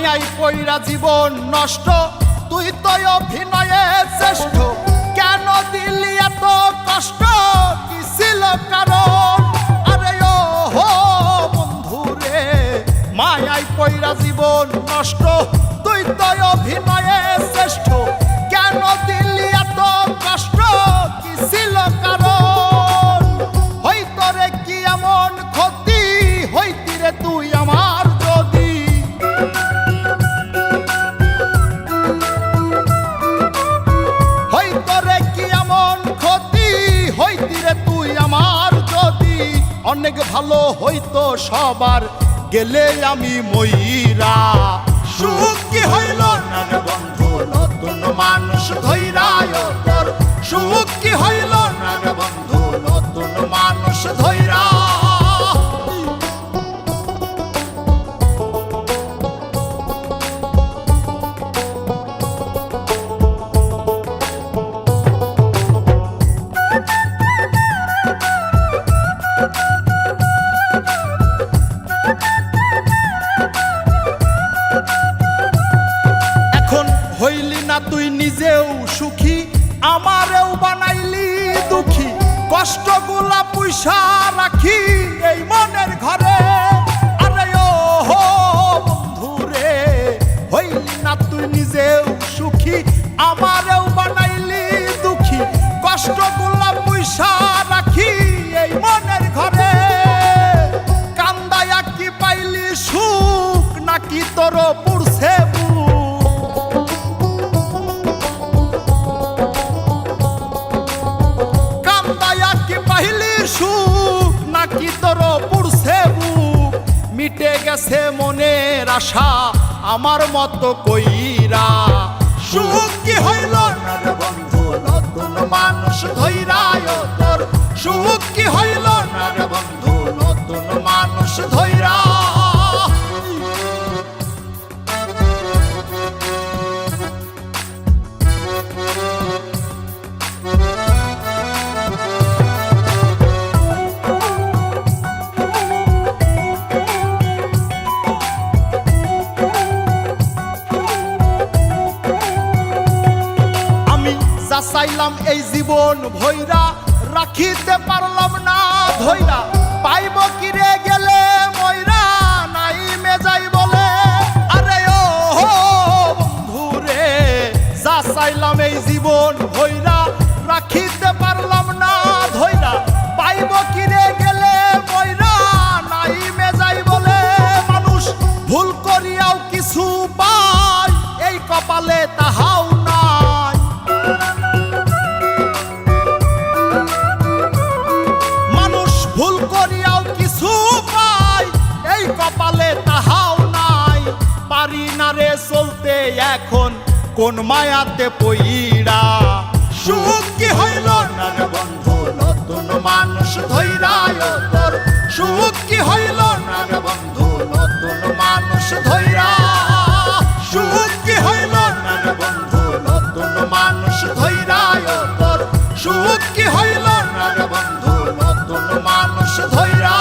মায়াই পইরা জীবন নষ্ট, তুই তো অভিনয়ে শ্রেষ্ঠ। কেন দিলি এত কষ্ট, কি ছিল কারণ? আরে ও হো বন্ধু রে, মায়াই পইরা জীবন নষ্ট, তুই তো অভিনয়ে শ্রেষ্ঠ। কেন দিলি এত কষ্ট, কি ছিল কারণ? হইতো রে কি এমন ক্ষতি, হইতি রে তুই আমার যদি। হইতো রে কি এমন ক্ষতি, হইতি রে তুই আমার যদি। অনেক ভালো হইতো সবার, গেলে আমি ময়রা। সুখ কি হইল না রে বন্ধু, নতুন মানুষ ধৈরায় তোর। সুখ কি হইল না রে বন্ধু, নতুন মানুষ ধৈরা। হইলি না তুই নিজেও সুখী, আমারেও বানাইলি দুঃখী। কষ্টগুলা পুইসা রাখি এই মনের ঘরে। আরে ও হো বন্ধু রে, হইলি না তুই নিজেও সুখী, আমারেও বানাইলি দুঃখী। কষ্টগুলা পুইসা রাখি এই মনের ঘরে। কান্দায়া কি পাইলি সুখ, নাকি তোর পুরছে সুখ, নাকি তোর পুরছে বুক? মিটে গেছে মনের আশা আমার মতো কইরা। সুখ কি হইল না রে বন্ধু, নতুন মানুষ ধৈরায় তোর। সুখ কি হইল না রে বন্ধু, নতুন মানুষ ধৈরা। চাইলাম এই জীবন ভৈরা, রাখিতে পারলাম না ধৈরা। পাইব কিরে গেলে ময়রা, নাই মেজাই বলে। আরে ও বন্ধু রে, যা চাইলাম এই জীবন ভৈরা, রাখিতে পারলাম না ধৈরা। পাইব কিরে গেলে ময়রা, নাই মেজাই বলে। মানুষ ভুল করিয়াও কিছু পায়, এই কপালে তাহাও নাই। ভুল করিয়াও কিছু পাই, এই কপালে তাহাও নাই। পারি না রে চলতে এখন কোন মায়াতে পইরা। সুখ কি হইল না রে বন্ধু, নতুন মানুষ ধৈরায় তোর। সুখ কি হইল না রে বন্ধু, নতুন মানুষ ধৈরা। সুখ কি হইল না রে বন্ধু, নতুন মানুষ ধৈরায় তোর। সুখ কি হইল না রে বন্ধু, নতুন মানুষ ধৈরা।